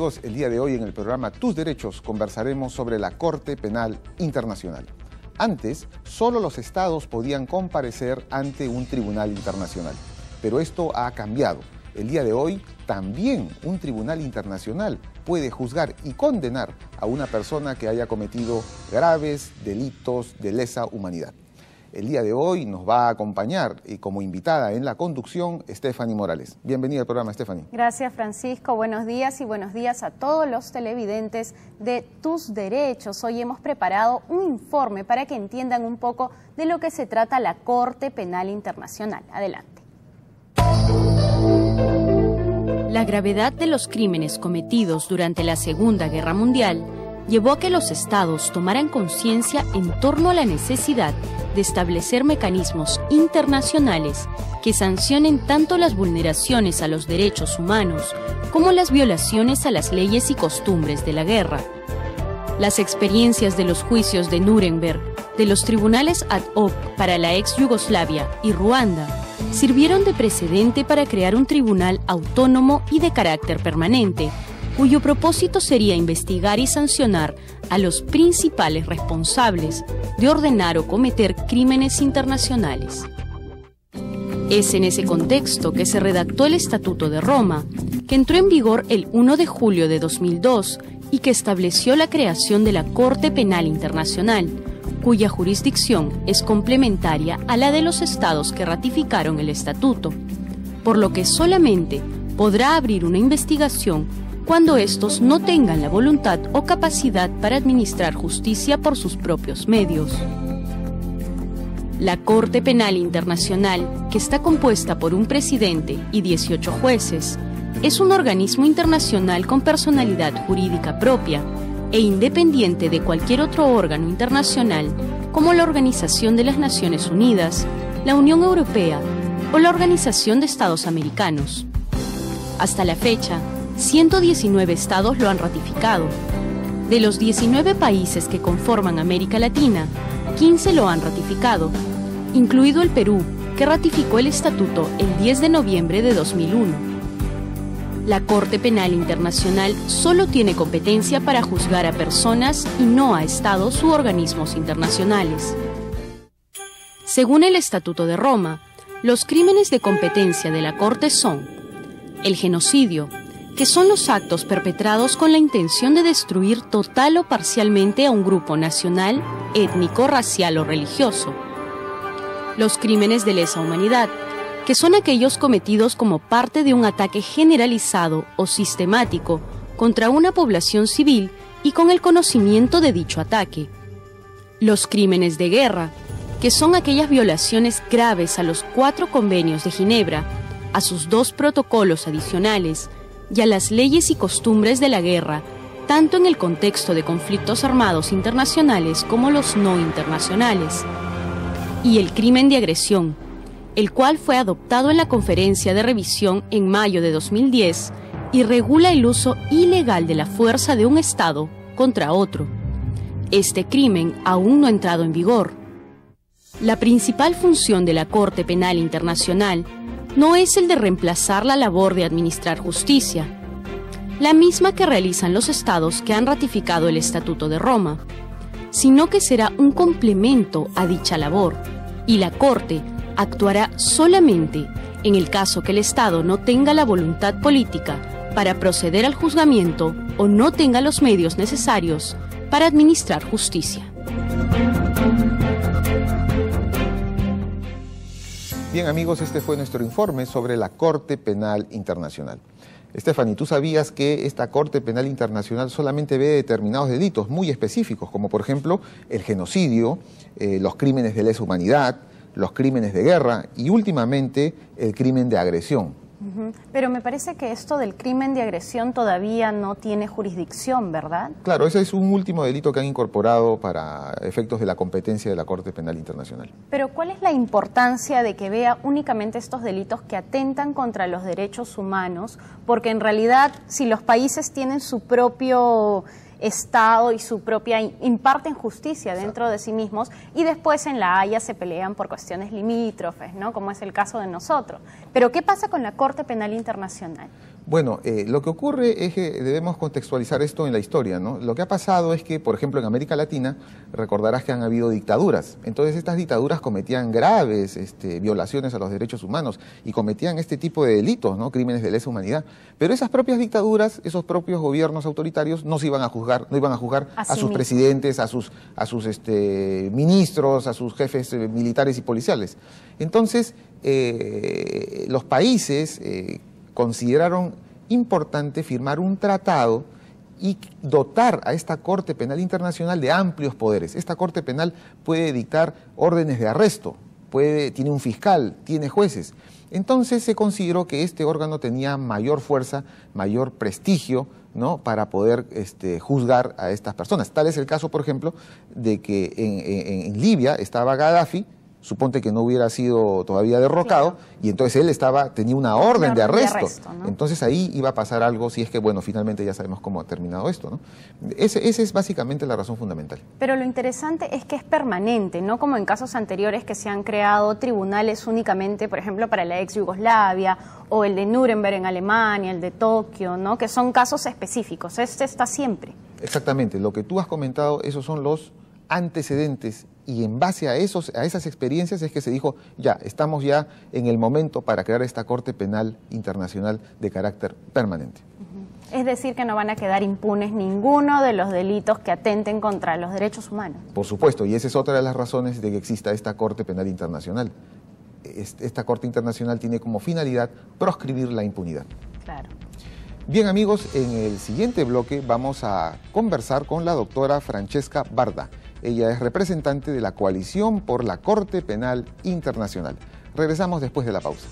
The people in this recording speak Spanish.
amigos, el día de hoy en el programa Tus Derechos conversaremos sobre la Corte Penal Internacional. Antes, solo los estados podían comparecer ante un tribunal internacional, pero esto ha cambiado. El día de hoy, también un tribunal internacional puede juzgar y condenar a una persona que haya cometido graves delitos de lesa humanidad. El día de hoy nos va a acompañar y como invitada en la conducción Stephanie Morales. Bienvenida al programa, Stephanie. Gracias, Francisco. Buenos días y buenos días a todos los televidentes de Tus Derechos. Hoy hemos preparado un informe para que entiendan un poco de lo que se trata la Corte Penal Internacional. Adelante. La gravedad de los crímenes cometidos durante la Segunda Guerra Mundial llevó a que los estados tomaran conciencia en torno a la necesidad de establecer mecanismos internacionales que sancionen tanto las vulneraciones a los derechos humanos como las violaciones a las leyes y costumbres de la guerra. Las experiencias de los juicios de Nuremberg, de los tribunales ad hoc para la ex Yugoslavia y Ruanda, sirvieron de precedente para crear un tribunal autónomo y de carácter permanente, cuyo propósito sería investigar y sancionar a los principales responsables de ordenar o cometer crímenes internacionales. Es en ese contexto que se redactó el Estatuto de Roma, que entró en vigor el 1 de julio de 2002 y que estableció la creación de la Corte Penal Internacional, cuya jurisdicción es complementaria a la de los estados que ratificaron el estatuto, por lo que solamente podrá abrir una investigación cuando estos no tengan la voluntad o capacidad para administrar justicia por sus propios medios. La Corte Penal Internacional, que está compuesta por un presidente y 18 jueces, es un organismo internacional con personalidad jurídica propia e independiente de cualquier otro órgano internacional como la Organización de las Naciones Unidas, la Unión Europea o la Organización de Estados Americanos. Hasta la fecha, 119 estados lo han ratificado. De los 19 países que conforman América Latina, 15 lo han ratificado, incluido el Perú, que ratificó el estatuto el 10 de noviembre de 2001. La Corte Penal Internacional solo tiene competencia para juzgar a personas y no a estados u organismos internacionales. Según el Estatuto de Roma, los crímenes de competencia de la Corte son el genocidio, que son los actos perpetrados con la intención de destruir total o parcialmente a un grupo nacional, étnico, racial o religioso. Los crímenes de lesa humanidad, que son aquellos cometidos como parte de un ataque generalizado o sistemático contra una población civil y con el conocimiento de dicho ataque. Los crímenes de guerra, que son aquellas violaciones graves a los 4 convenios de Ginebra, a sus 2 protocolos adicionales y a las leyes y costumbres de la guerra, tanto en el contexto de conflictos armados internacionales como los no internacionales. Y el crimen de agresión, el cual fue adoptado en la Conferencia de Revisión en mayo de 2010 y regula el uso ilegal de la fuerza de un Estado contra otro. Este crimen aún no ha entrado en vigor. La principal función de la Corte Penal Internacional no es el de reemplazar la labor de administrar justicia, la misma que realizan los estados que han ratificado el Estatuto de Roma, sino que será un complemento a dicha labor, y la Corte actuará solamente en el caso que el Estado no tenga la voluntad política para proceder al juzgamiento o no tenga los medios necesarios para administrar justicia. Bien amigos, este fue nuestro informe sobre la Corte Penal Internacional. Stephanie, ¿tú sabías que esta Corte Penal Internacional solamente ve determinados delitos muy específicos, como por ejemplo el genocidio, los crímenes de lesa humanidad, los crímenes de guerra y últimamente el crimen de agresión? Pero me parece que esto del crimen de agresión todavía no tiene jurisdicción, ¿verdad? Claro, ese es un último delito que han incorporado para efectos de la competencia de la Corte Penal Internacional. Pero ¿cuál es la importancia de que vea únicamente estos delitos que atentan contra los derechos humanos? Porque en realidad, si los países tienen su propio Estado y su propia, imparten justicia dentro de sí mismos y después en la Haya se pelean por cuestiones limítrofes, ¿no? Como es el caso de nosotros. Pero ¿qué pasa con la Corte Penal Internacional? Bueno, lo que ocurre es que debemos contextualizar esto en la historia, ¿no? Lo que ha pasado es que, por ejemplo, en América Latina, recordarás que han habido dictaduras. Entonces, estas dictaduras cometían graves violaciones a los derechos humanos y cometían este tipo de delitos, ¿no? Crímenes de lesa humanidad. Pero esas propias dictaduras, esos propios gobiernos autoritarios, no iban a juzgar a sus presidentes, a sus ministros, a sus jefes militares y policiales. Entonces, los países consideraron importante firmar un tratado y dotar a esta Corte Penal Internacional de amplios poderes. Esta Corte Penal puede dictar órdenes de arresto, tiene un fiscal, tiene jueces. Entonces se consideró que este órgano tenía mayor fuerza, mayor prestigio, ¿no?, para poder juzgar a estas personas. Tal es el caso, por ejemplo, de que en Libia estaba Gaddafi. Suponte que no hubiera sido todavía derrocado, claro, y entonces él tenía una orden de arresto, ¿no? Entonces ahí iba a pasar algo, si es que, bueno, finalmente ya sabemos cómo ha terminado esto, ¿no? Esa es básicamente la razón fundamental. Pero lo interesante es que es permanente, no como en casos anteriores que se han creado tribunales únicamente, por ejemplo, para la ex Yugoslavia, o el de Nuremberg en Alemania, el de Tokio, ¿no?, que son casos específicos. Este está siempre. Exactamente, lo que tú has comentado, esos son los antecedentes, y en base a esas experiencias es que se dijo, ya, estamos ya en el momento para crear esta Corte Penal Internacional de carácter permanente. Es decir, que no van a quedar impunes ninguno de los delitos que atenten contra los derechos humanos. Por supuesto, y esa es otra de las razones de que exista esta Corte Penal Internacional. Esta Corte Internacional tiene como finalidad proscribir la impunidad. Claro. Bien, amigos, en el siguiente bloque vamos a conversar con la doctora Francesca Barda. Ella es representante de la Coalición por la Corte Penal Internacional. Regresamos después de la pausa.